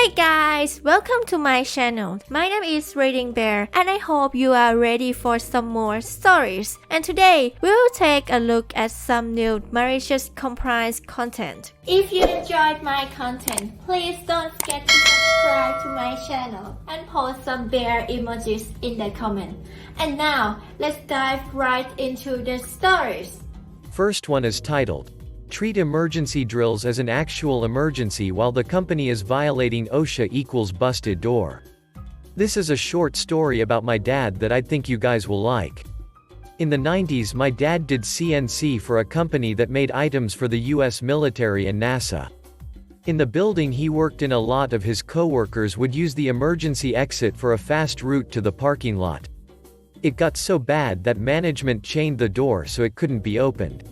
Hey guys, welcome to my channel. My name is ReadingBear and I hope you are ready for some more stories. And today, we'll take a look at some new Malicious Compliance content. If you enjoyed my content, please don't forget to subscribe to my channel and post some bear emojis in the comment. And now, let's dive right into the stories. First one is titled, Treat emergency drills as an actual emergency while the company is violating OSHA equals busted door. This is a short story about my dad that I think you guys will like. In the 90s, my dad did CNC for a company that made items for the US military and NASA. In the building he worked in, a lot of his co-workers would use the emergency exit for a fast route to the parking lot. It got so bad that management chained the door so it couldn't be opened.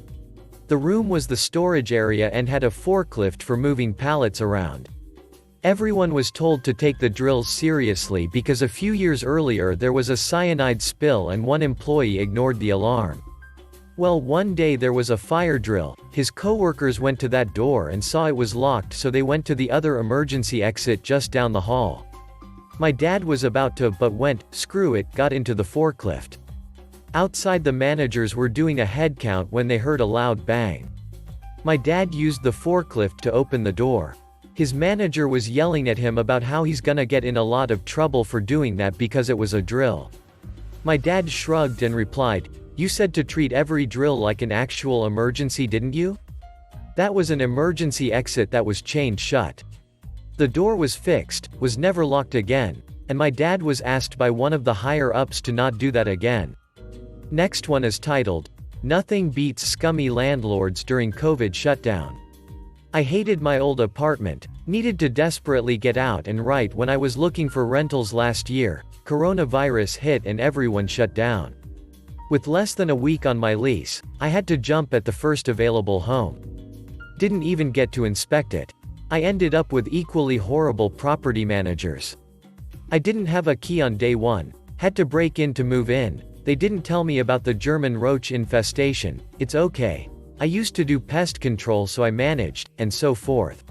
The room was the storage area and had a forklift for moving pallets around. Everyone was told to take the drills seriously because a few years earlier there was a cyanide spill and one employee ignored the alarm. Well, one day there was a fire drill, his coworkers went to that door and saw it was locked, so they went to the other emergency exit just down the hall. My dad was about to, but went, screw it, got into the forklift. Outside, the managers were doing a head count when they heard a loud bang. My dad used the forklift to open the door. His manager was yelling at him about how he's gonna get in a lot of trouble for doing that because it was a drill. My dad shrugged and replied, "You said to treat every drill like an actual emergency, didn't you? That was an emergency exit that was chained shut. The door was fixed, was never locked again, and my dad was asked by one of the higher-ups to not do that again." Next one is titled, Nothing Beats Scummy Landlords During COVID Shutdown. I hated my old apartment, needed to desperately get out, and right when I was looking for rentals last year, coronavirus hit and everyone shut down. With less than a week on my lease, I had to jump at the first available home. Didn't even get to inspect it. I ended up with equally horrible property managers. I didn't have a key on day one, had to break in to move in. They didn't tell me about the German roach infestation. It's okay. I used to do pest control, so I managed, and so forth.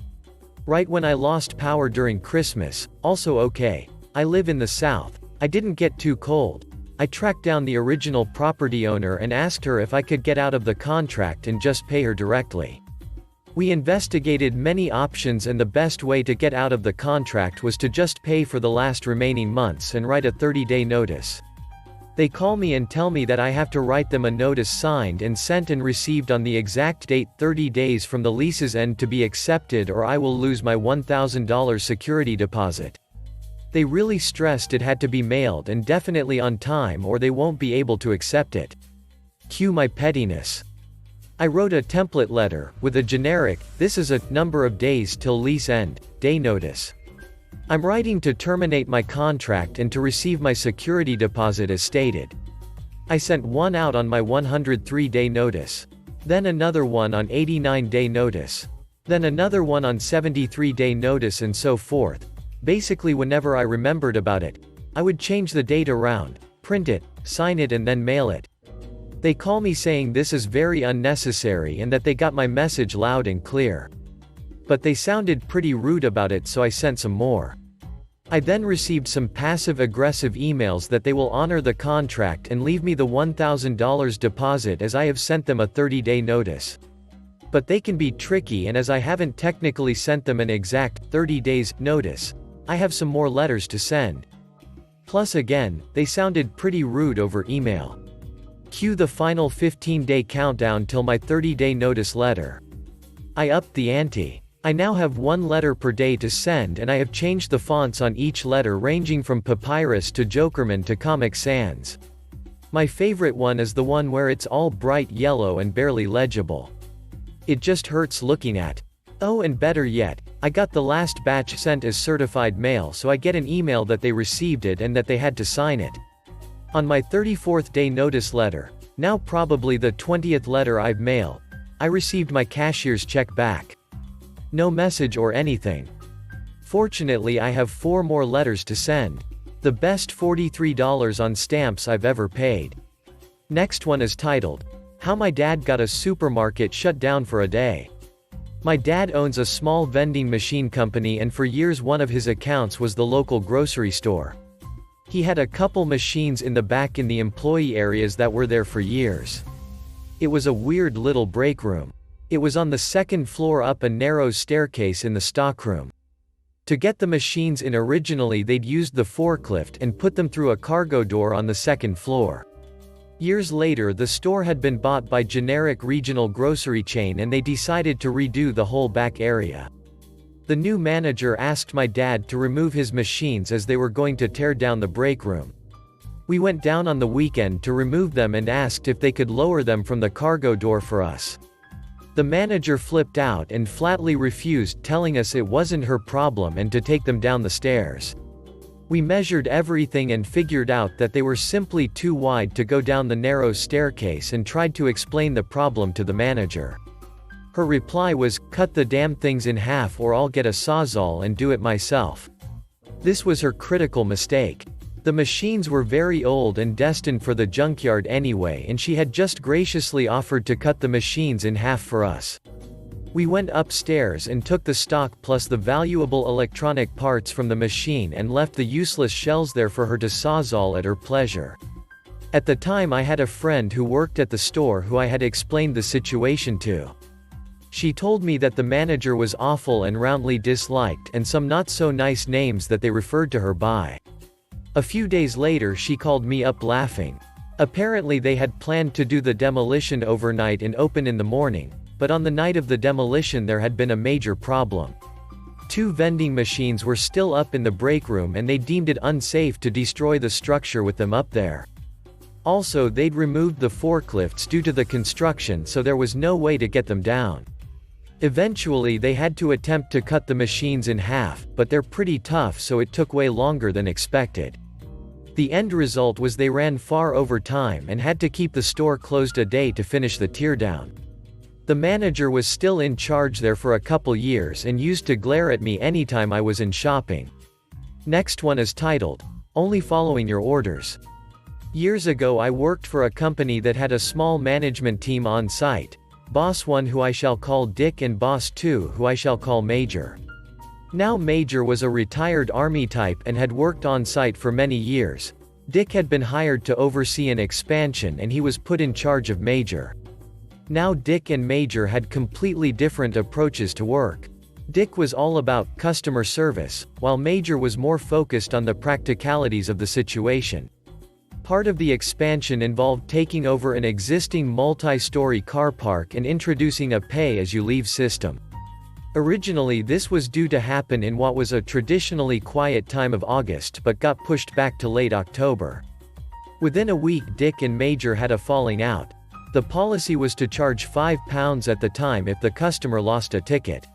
Right when I lost power during Christmas, also okay. I live in the south. I didn't get too cold. I tracked down the original property owner and asked her if I could get out of the contract and just pay her directly. We investigated many options, and the best way to get out of the contract was to just pay for the last remaining months and write a 30-day notice. They call me and tell me that I have to write them a notice signed and sent and received on the exact date 30 days from the lease's end to be accepted, or I will lose my $1,000 security deposit. They really stressed it had to be mailed and definitely on time or they won't be able to accept it. Cue my pettiness. I wrote a template letter, with a generic, this is a number of days till lease end, day notice. I'm writing to terminate my contract and to receive my security deposit as stated. I sent one out on my 103-day notice. Then another one on 89-day notice. Then another one on 73-day notice, and so forth. Basically, whenever I remembered about it, I would change the date around, print it, sign it, and then mail it. They call me saying this is very unnecessary and that they got my message loud and clear. But they sounded pretty rude about it, so I sent some more. I then received some passive-aggressive emails that they will honor the contract and leave me the $1,000 deposit as I have sent them a 30-day notice. But they can be tricky, and as I haven't technically sent them an exact 30 days notice, I have some more letters to send. Plus again, they sounded pretty rude over email. Cue the final 15-day countdown till my 30-day notice letter. I upped the ante. I now have one letter per day to send, and I have changed the fonts on each letter, ranging from Papyrus to Jokerman to Comic Sans. My favorite one is the one where it's all bright yellow and barely legible. It just hurts looking at. Oh, and better yet, I got the last batch sent as certified mail, so I get an email that they received it and that they had to sign it. On my 34th day notice letter, now probably the 20th letter I've mailed, I received my cashier's check back. No message or anything. Fortunately, I have 4 more letters to send. The best $43 on stamps I've ever paid. Next one is titled, How My Dad Got a Supermarket Shut Down for a Day. My dad owns a small vending machine company, and for years one of his accounts was the local grocery store. He had a couple machines in the back in the employee areas that were there for years. It was a weird little break room. It was on the second floor up a narrow staircase in the stockroom. To get the machines in originally they'd used the forklift and put them through a cargo door on the second floor. Years later the store had been bought by generic regional grocery chain and they decided to redo the whole back area. The new manager asked my dad to remove his machines as they were going to tear down the break room. We went down on the weekend to remove them and asked if they could lower them from the cargo door for us. The manager flipped out and flatly refused, telling us it wasn't her problem and to take them down the stairs. We measured everything and figured out that they were simply too wide to go down the narrow staircase and tried to explain the problem to the manager. Her reply was, "Cut the damn things in half or I'll get a sawzall and do it myself." This was her critical mistake. The machines were very old and destined for the junkyard anyway, and she had just graciously offered to cut the machines in half for us. We went upstairs and took the stock plus the valuable electronic parts from the machine and left the useless shells there for her to sawzall at her pleasure. At the time I had a friend who worked at the store who I had explained the situation to. She told me that the manager was awful and roundly disliked, and some not so nice names that they referred to her by. A few days later she called me up laughing. Apparently they had planned to do the demolition overnight and open in the morning, but on the night of the demolition there had been a major problem. 2 vending machines were still up in the break room and they deemed it unsafe to destroy the structure with them up there. Also they'd removed the forklifts due to the construction, so there was no way to get them down. Eventually they had to attempt to cut the machines in half, but they're pretty tough, so it took way longer than expected. The end result was they ran far over time and had to keep the store closed a day to finish the teardown. The manager was still in charge there for a couple years and used to glare at me anytime I was in shopping. Next one is titled, "Only Following Your Orders." Years ago I worked for a company that had a small management team on site. Boss 1 who I shall call Dick and Boss 2 who I shall call Major. Now Major was a retired army type and had worked on site for many years. Dick had been hired to oversee an expansion and he was put in charge of Major. Now Dick and Major had completely different approaches to work. Dick was all about customer service, while Major was more focused on the practicalities of the situation. Part of the expansion involved taking over an existing multi-story car park and introducing a pay-as-you-leave system. Originally this was due to happen in what was a traditionally quiet time of August but got pushed back to late October. Within a week Dick and Major had a falling out. The policy was to charge £5 at the time if the customer lost a ticket.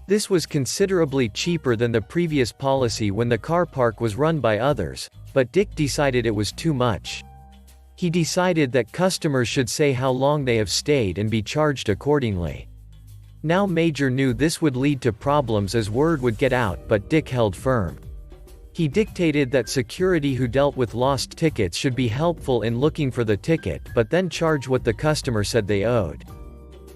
This was considerably cheaper than the previous policy when the car park was run by others, but Dick decided it was too much. He decided that customers should say how long they have stayed and be charged accordingly. Now Major knew this would lead to problems as word would get out, but Dick held firm. He dictated that security who dealt with lost tickets should be helpful in looking for the ticket but then charge what the customer said they owed.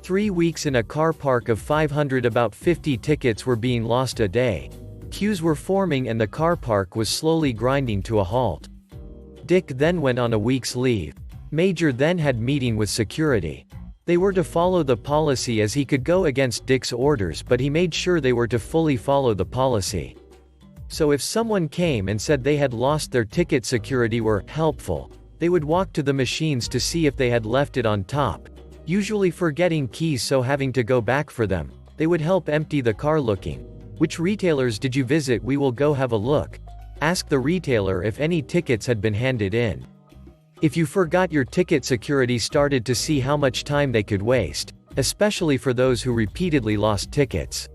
3 weeks in a car park of 500, about 50 tickets were being lost a day. Queues were forming and the car park was slowly grinding to a halt. Dick then went on a week's leave. Major then had meeting with security. They were to follow the policy as he could go against Dick's orders, but he made sure they were to fully follow the policy. So if someone came and said they had lost their ticket, security were helpful. They would walk to the machines to see if they had left it on top, usually forgetting keys, so having to go back for them. They would help empty the car. Looking, "Which retailers did you visit? We will go have a look." Ask the retailer if any tickets had been handed in. If you forgot your ticket, security started to see how much time they could waste, especially for those who repeatedly lost tickets.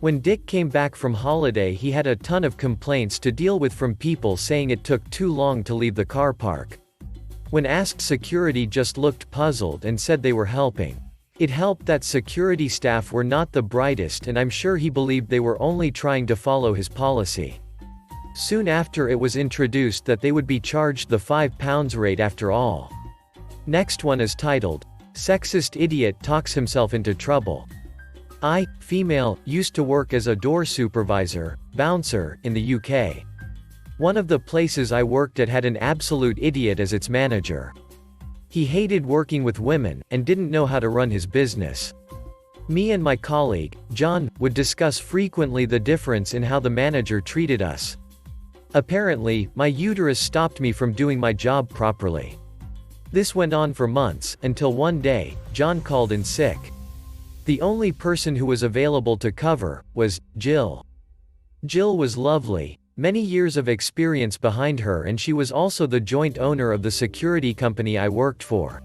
When Dick came back from holiday he had a ton of complaints to deal with from people saying it took too long to leave the car park. When asked, security just looked puzzled and said they were helping. It helped that security staff were not the brightest, and I'm sure he believed they were only trying to follow his policy. Soon after it was introduced that they would be charged the £5 rate after all. Next one is titled, "Sexist Idiot Talks Himself into Trouble." I, female, used to work as a door supervisor, bouncer, in the UK. One of the places I worked at had an absolute idiot as its manager. He hated working with women, and didn't know how to run his business. Me and my colleague, John, would discuss frequently the difference in how the manager treated us. Apparently, my uterus stopped me from doing my job properly. This went on for months, until one day, John called in sick. The only person who was available to cover was Jill. Jill was lovely, many years of experience behind her, and she was also the joint owner of the security company I worked for.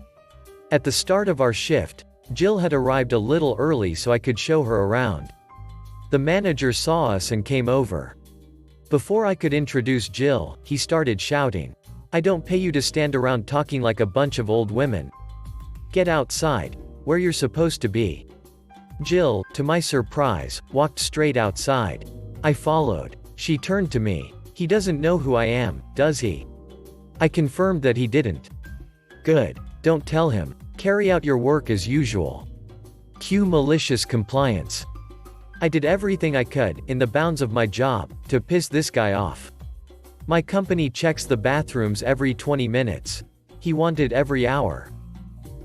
At the start of our shift, Jill had arrived a little early so I could show her around. The manager saw us and came over. Before I could introduce Jill, he started shouting, "I don't pay you to stand around talking like a bunch of old women. Get outside, where you're supposed to be." Jill, to my surprise, walked straight outside. I followed. She turned to me. "He doesn't know who I am, does he?" I confirmed that he didn't. "Good. Don't tell him. Carry out your work as usual." Cue malicious compliance. I did everything I could, in the bounds of my job, to piss this guy off. My company checks the bathrooms every 20 minutes. He wanted every hour.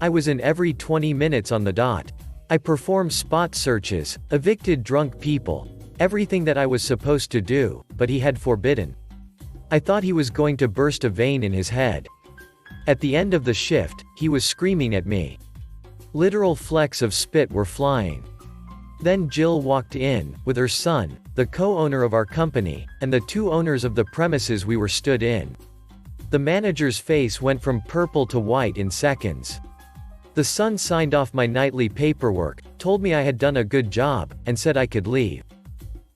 I was in every 20 minutes on the dot. I performed spot searches, evicted drunk people, everything that I was supposed to do, but he had forbidden. I thought he was going to burst a vein in his head. At the end of the shift, he was screaming at me. Literal flecks of spit were flying. Then Jill walked in, with her son, the co-owner of our company, and the two owners of the premises we were stood in. The manager's face went from purple to white in seconds. The son signed off my nightly paperwork, told me I had done a good job, and said I could leave.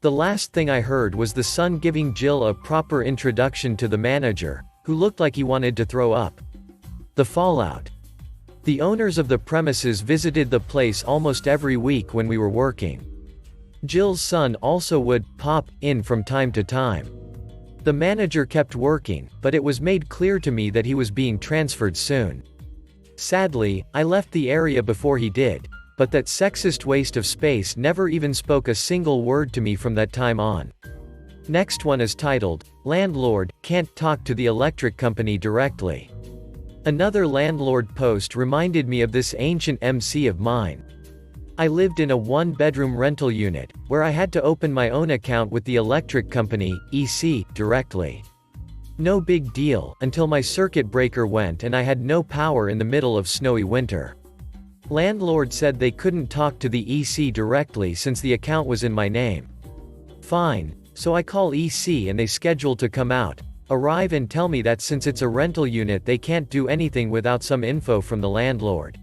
The last thing I heard was the son giving Jill a proper introduction to the manager, who looked like he wanted to throw up. The fallout. The owners of the premises visited the place almost every week when we were working. Jill's son also would pop in from time to time. The manager kept working, but it was made clear to me that he was being transferred soon. Sadly, I left the area before he did, but that sexist waste of space never even spoke a single word to me from that time on. Next one is titled, Landlord, Can't Talk to the Electric Company Directly. Another landlord post reminded me of this ancient MC of mine. I lived in a one-bedroom rental unit, where I had to open my own account with the electric company, EC, directly. No big deal, until my circuit breaker went and I had no power in the middle of snowy winter. Landlord said they couldn't talk to the EC directly since the account was in my name. Fine, so I call EC and they schedule to come out, arrive and tell me that since it's a rental unit they can't do anything without some info from the landlord.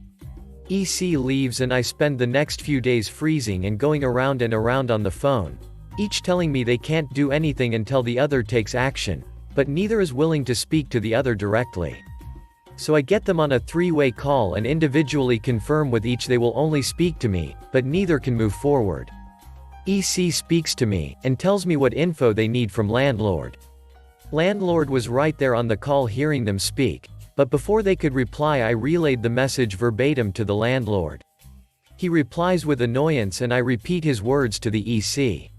EC leaves and I spend the next few days freezing and going around and around on the phone, each telling me they can't do anything until the other takes action, but neither is willing to speak to the other directly. So I get them on a three-way call and individually confirm with each they will only speak to me, but neither can move forward. EC speaks to me, and tells me what info they need from landlord. Landlord was right there on the call hearing them speak, but before they could reply I relayed the message verbatim to the landlord. He replies with annoyance and I repeat his words to the EC.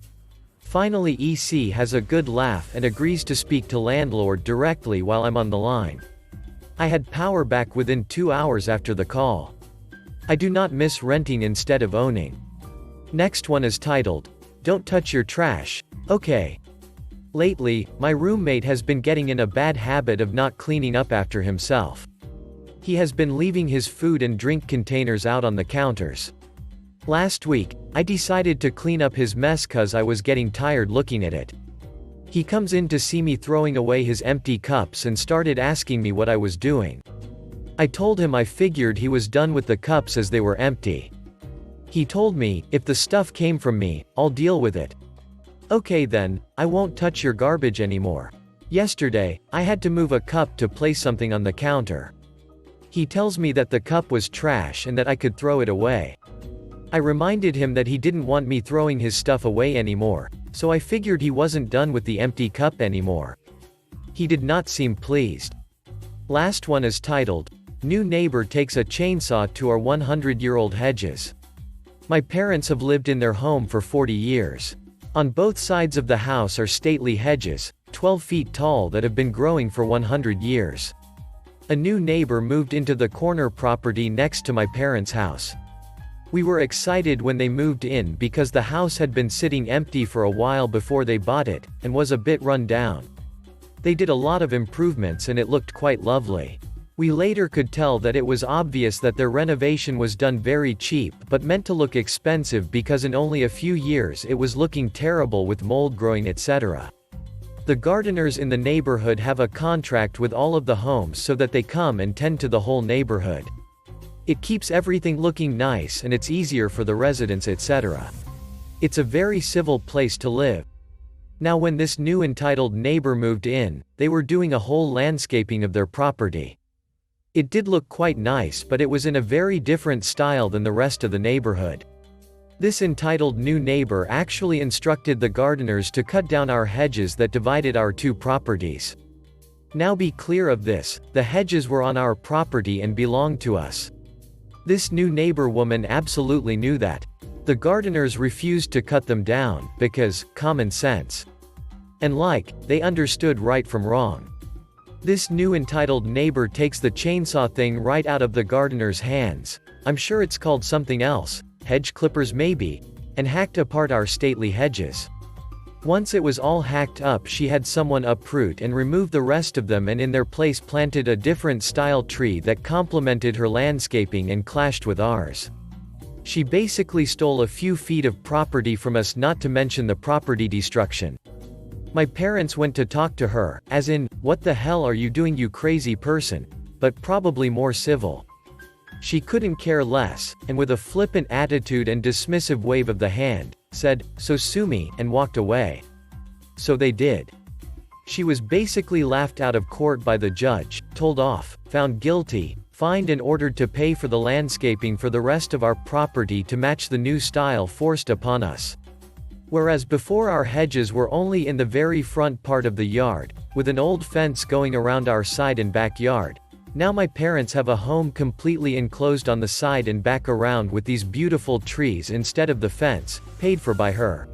Finally EC has a good laugh and agrees to speak to landlord directly while I'm on the line. I had power back within 2 hours after the call. I do not miss renting instead of owning. Next one is titled, Don't Touch Your Trash, okay. Lately, my roommate has been getting in a bad habit of not cleaning up after himself. He has been leaving his food and drink containers out on the counters. Last week, I decided to clean up his mess cause I was getting tired looking at it. He comes in to see me throwing away his empty cups and started asking me what I was doing. I told him I figured he was done with the cups as they were empty. He told me, if the stuff came from me, I'll deal with it. Okay then, I won't touch your garbage anymore. Yesterday, I had to move a cup to place something on the counter. He tells me that the cup was trash and that I could throw it away. I reminded him that he didn't want me throwing his stuff away anymore, so I figured he wasn't done with the empty cup anymore. He did not seem pleased. Last one is titled, New Neighbor Takes a Chainsaw to Our 100-Year-Old Hedges. My parents have lived in their home for 40 years. On both sides of the house are stately hedges, 12 feet tall, that have been growing for 100 years. A new neighbor moved into the corner property next to my parents' house. We were excited when they moved in because the house had been sitting empty for a while before they bought it, and was a bit run down. They did a lot of improvements and it looked quite lovely. We later could tell that it was obvious that their renovation was done very cheap but meant to look expensive because in only a few years it was looking terrible with mold growing, etc. The gardeners in the neighborhood have a contract with all of the homes so that they come and tend to the whole neighborhood. It keeps everything looking nice and it's easier for the residents, etc. It's a very civil place to live. Now when this new entitled neighbor moved in, they were doing a whole landscaping of their property. It did look quite nice, but it was in a very different style than the rest of the neighborhood. This entitled new neighbor actually instructed the gardeners to cut down our hedges that divided our two properties. Now be clear of this, the hedges were on our property and belonged to us. This new neighbor woman absolutely knew that. The gardeners refused to cut them down, because, common sense. And they understood right from wrong. This new entitled neighbor takes the chainsaw thing right out of the gardener's hands, I'm sure it's called something else, hedge clippers maybe, and hacked apart our stately hedges. Once it was all hacked up, she had someone uproot and remove the rest of them and in their place planted a different style tree that complemented her landscaping and clashed with ours. She basically stole a few feet of property from us, not to mention the property destruction. My parents went to talk to her, as in, what the hell are you doing, you crazy person, but probably more civil. She couldn't care less, and with a flippant attitude and dismissive wave of the hand, said, "So sue me," and walked away. So they did. She was basically laughed out of court by the judge, told off, found guilty, fined and ordered to pay for the landscaping for the rest of our property to match the new style forced upon us. Whereas before our hedges were only in the very front part of the yard, with an old fence going around our side and backyard, now my parents have a home completely enclosed on the side and back around with these beautiful trees instead of the fence, paid for by her.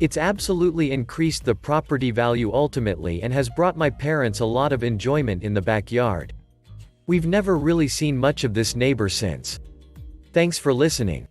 It's absolutely increased the property value ultimately and has brought my parents a lot of enjoyment in the backyard. We've never really seen much of this neighbor since. Thanks for listening.